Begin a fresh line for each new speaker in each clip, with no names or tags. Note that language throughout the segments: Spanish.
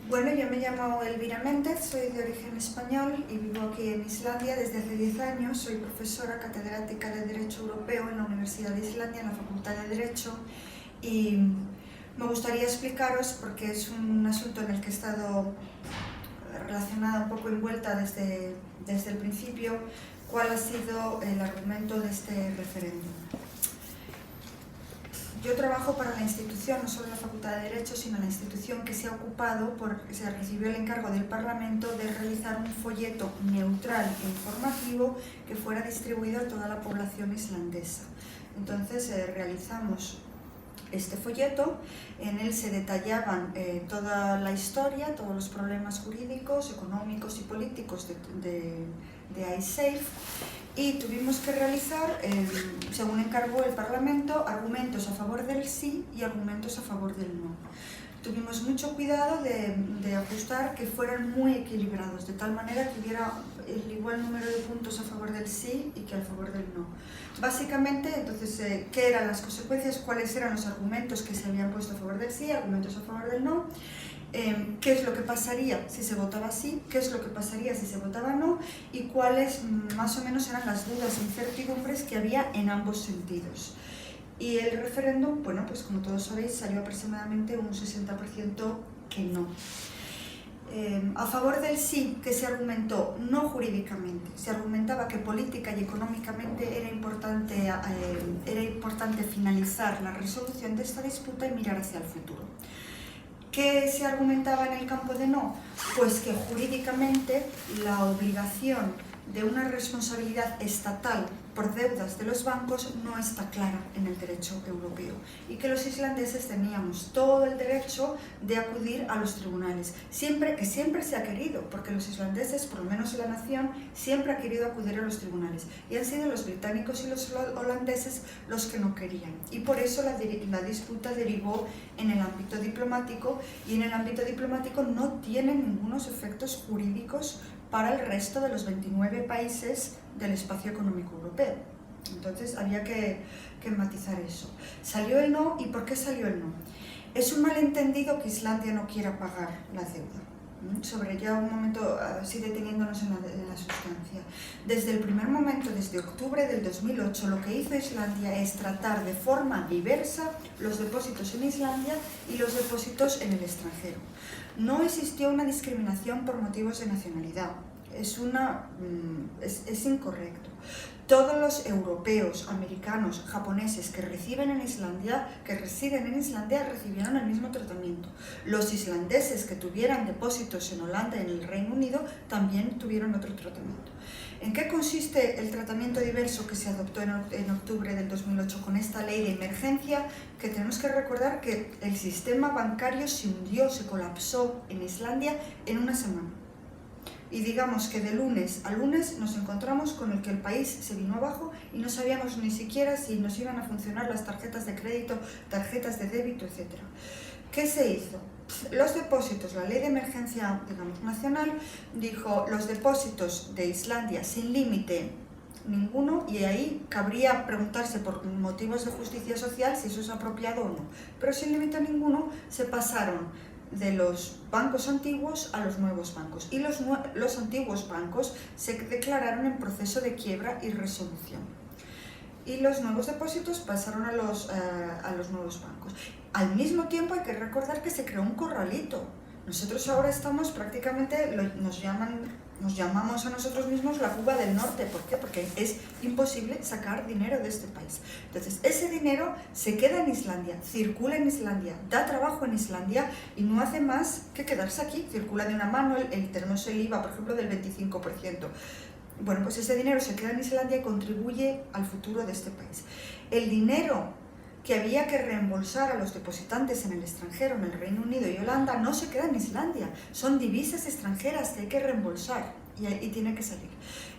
Bueno, yo me llamo Elvira Méndez, soy de origen español y vivo aquí en Islandia desde hace 10 años. Soy profesora catedrática de Derecho Europeo en la Universidad de Islandia, en la Facultad de Derecho, y me gustaría explicaros, porque es un asunto en el que he estado relacionada, un poco envuelta desde el principio, cuál ha sido el argumento de este referéndum. Yo trabajo para la institución, no solo en la Facultad de Derecho, sino la institución que se ha ocupado, se recibió el encargo del Parlamento de realizar un folleto neutral e informativo que fuera distribuido a toda la población islandesa. Entonces realizamos este folleto, en él se detallaban toda la historia, todos los problemas jurídicos, económicos y políticos de Icesave, y tuvimos que realizar, según encargó el Parlamento, argumentos a favor del sí y argumentos a favor del no. Tuvimos mucho cuidado de ajustar que fueran muy equilibrados, de tal manera que hubiera el igual número de puntos a favor del sí y que a favor del no. Básicamente, entonces, ¿qué eran las consecuencias? ¿Cuáles eran los argumentos que se habían puesto a favor del sí, argumentos a favor del no? ¿Qué es lo que pasaría si se votaba sí? ¿Qué es lo que pasaría si se votaba no? Y cuáles más o menos eran las dudas e incertidumbres que había en ambos sentidos. Y el referéndum, bueno, pues como todos sabéis, salió aproximadamente un 60% que no. A favor del sí, que se argumentó no jurídicamente, se argumentaba que política y económicamente era importante finalizar la resolución de esta disputa y mirar hacia el futuro. ¿Qué se argumentaba en el campo de no? Pues que jurídicamente la obligación de una responsabilidad estatal por deudas de los bancos no está clara en el derecho europeo y que los islandeses teníamos todo el derecho de acudir a los tribunales, siempre se ha querido, porque los islandeses, por lo menos la nación, siempre ha querido acudir a los tribunales y han sido los británicos y los holandeses los que no querían, y por eso la disputa derivó en el ámbito diplomático, y en el ámbito diplomático no tiene ningunos efectos jurídicos para el resto de los 29 países del espacio económico europeo. Entonces había que matizar eso. Salió el no, ¿y por qué salió el no? Es un malentendido que Islandia no quiera pagar la deuda. Sobre ya un momento, así deteniéndonos en la sustancia. Desde el primer momento, desde octubre del 2008, lo que hizo Islandia es tratar de forma diversa los depósitos en Islandia y los depósitos en el extranjero. No existió una discriminación por motivos de nacionalidad, es incorrecto. Todos los europeos, americanos, japoneses que residen en Islandia, recibieron el mismo tratamiento. Los islandeses que tuvieran depósitos en Holanda y en el Reino Unido también tuvieron otro tratamiento. ¿En qué consiste el tratamiento diverso que se adoptó en octubre del 2008 con esta ley de emergencia? Que tenemos que recordar que el sistema bancario se hundió, se colapsó en Islandia en una semana. Y digamos que de lunes a lunes nos encontramos con el que el país se vino abajo y no sabíamos ni siquiera si nos iban a funcionar las tarjetas de crédito, tarjetas de débito, etc. ¿Qué se hizo? Los depósitos, la ley de emergencia, digamos, nacional, dijo los depósitos de Islandia sin límite ninguno, y ahí cabría preguntarse por motivos de justicia social si eso es apropiado o no, pero sin límite ninguno se pasaron de los bancos antiguos a los nuevos bancos, y los antiguos bancos se declararon en proceso de quiebra y resolución, y los nuevos depósitos pasaron a los nuevos bancos. Al mismo tiempo hay que recordar que se creó un corralito. Nosotros ahora estamos prácticamente, nos llamamos a nosotros mismos la Cuba del Norte. ¿Por qué? Porque es imposible sacar dinero de este país. Entonces, ese dinero se queda en Islandia, circula en Islandia, da trabajo en Islandia y no hace más que quedarse aquí. Circula de una mano, tenemos el IVA, por ejemplo, del 25%. Bueno, pues ese dinero se queda en Islandia y contribuye al futuro de este país. El dinero que había que reembolsar a los depositantes en el extranjero, en el Reino Unido y Holanda, no se queda en Islandia, son divisas extranjeras que hay que reembolsar y tiene que salir.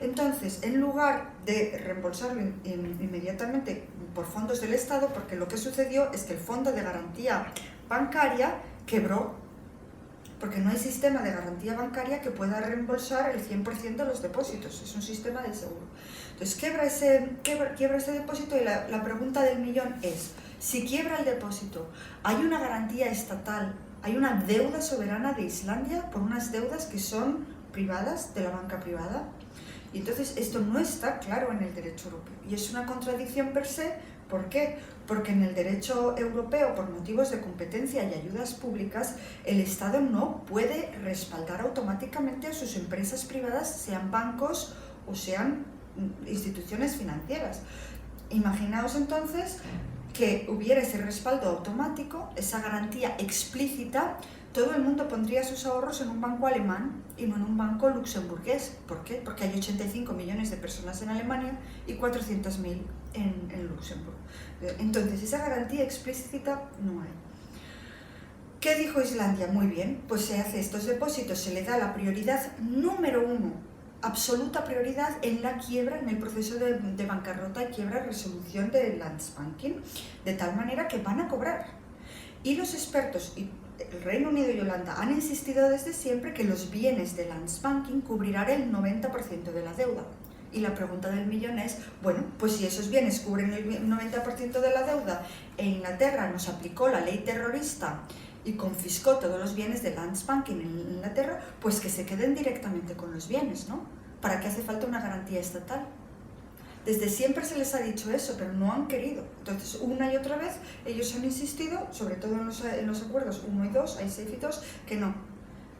Entonces, en lugar de reembolsarlo inmediatamente por fondos del Estado, porque lo que sucedió es que el Fondo de Garantía Bancaria quebró, porque no hay sistema de garantía bancaria que pueda reembolsar el 100% de los depósitos, es un sistema de seguro. Entonces quiebra ese depósito, y la pregunta del millón es, si quiebra el depósito, ¿hay una garantía estatal Hay una deuda soberana de Islandia por unas deudas que son privadas, de la banca privada. Y entonces esto no está claro en el derecho europeo. Y es una contradicción per se. ¿Por qué? Porque en el derecho europeo, por motivos de competencia y ayudas públicas, el Estado no puede respaldar automáticamente a sus empresas privadas, sean bancos o sean instituciones financieras. Imaginaos entonces que hubiera ese respaldo automático, esa garantía explícita. Todo el mundo pondría sus ahorros en un banco alemán y no en un banco luxemburgués. ¿Por qué? Porque hay 85 millones de personas en Alemania y 400.000 en Luxemburgo. Entonces, esa garantía explícita no hay. ¿Qué dijo Islandia? Muy bien, pues se hace estos depósitos, se le da la prioridad número 1, absoluta prioridad en la quiebra, en el proceso de bancarrota y quiebra, resolución del Landsbanking, de tal manera que van a cobrar. Y los expertos, y el Reino Unido y Holanda han insistido desde siempre que los bienes del Landsbanking cubrirán el 90% de la deuda. Y la pregunta del millón es, bueno, pues si esos bienes cubren el 90% de la deuda e Inglaterra nos aplicó la ley terrorista y confiscó todos los bienes del Landsbanking en Inglaterra, pues que se queden directamente con los bienes, ¿no? ¿Para qué hace falta una garantía estatal? Desde siempre se les ha dicho eso, pero no han querido. Entonces, una y otra vez, ellos han insistido, sobre todo en los acuerdos 1 y 2, ISAFE y 2, que no,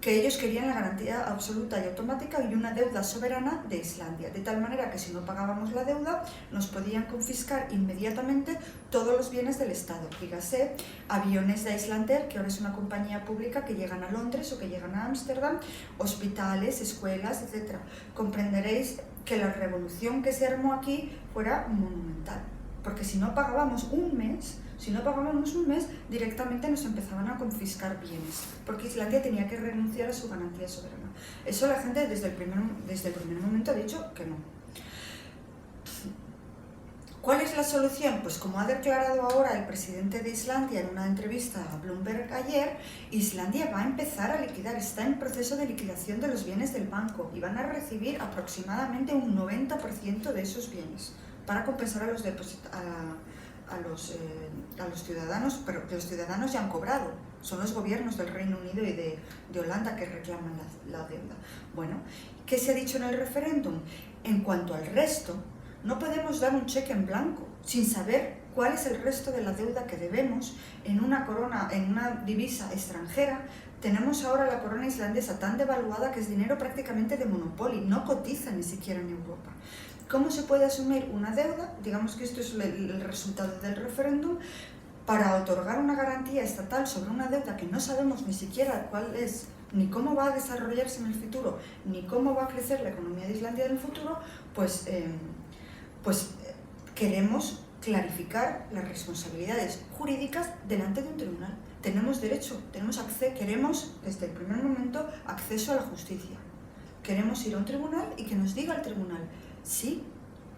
que ellos querían la garantía absoluta y automática y una deuda soberana de Islandia, de tal manera que si no pagábamos la deuda, nos podían confiscar inmediatamente todos los bienes del Estado. Dígase, aviones de Icelandair, que ahora es una compañía pública que llegan a Londres o que llegan a Ámsterdam, hospitales, escuelas, etc. Comprenderéis que la revolución que se armó aquí fuera monumental, porque si no pagábamos un mes, directamente nos empezaban a confiscar bienes, porque Islandia tenía que renunciar a su garantía soberana. Eso la gente desde el primer momento ha dicho que no. ¿Cuál es la solución? Pues como ha declarado ahora el presidente de Islandia en una entrevista a Bloomberg ayer, Islandia va a empezar a liquidar, está en proceso de liquidación de los bienes del banco y van a recibir aproximadamente un 90% de esos bienes para compensar a los ciudadanos, pero que los ciudadanos ya han cobrado. Son los gobiernos del Reino Unido y de Holanda que reclaman la deuda. Bueno, ¿qué se ha dicho en el referéndum? En cuanto al resto, no podemos dar un cheque en blanco sin saber cuál es el resto de la deuda que debemos en una divisa extranjera. Tenemos ahora la corona islandesa tan devaluada que es dinero prácticamente de monopolio, no cotiza ni siquiera en Europa. ¿Cómo se puede asumir una deuda? Digamos que esto es el resultado del referéndum, para otorgar una garantía estatal sobre una deuda que no sabemos ni siquiera cuál es, ni cómo va a desarrollarse en el futuro, ni cómo va a crecer la economía de Islandia en el futuro, pues queremos clarificar las responsabilidades jurídicas delante de un tribunal. Tenemos derecho, queremos desde el primer momento acceso a la justicia. Queremos ir a un tribunal y que nos diga el tribunal sí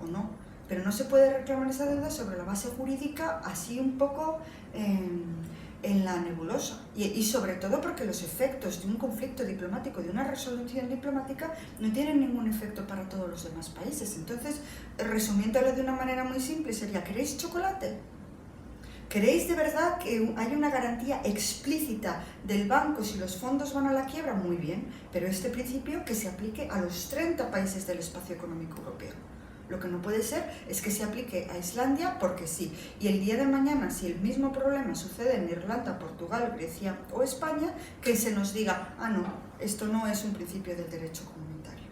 o no, pero no se puede reclamar esa deuda sobre la base jurídica así un poco en la nebulosa, y sobre todo porque los efectos de un conflicto diplomático, de una resolución diplomática, no tienen ningún efecto para todos los demás países. Entonces, resumiéndolo de una manera muy simple, sería: ¿queréis chocolate? ¿Queréis de verdad que haya una garantía explícita del banco si los fondos van a la quiebra? Muy bien, pero este principio que se aplique a los 30 países del espacio económico europeo. Lo que no puede ser es que se aplique a Islandia porque sí. Y el día de mañana, si el mismo problema sucede en Irlanda, Portugal, Grecia o España, que se nos diga: ah, no, esto no es un principio del derecho comunitario.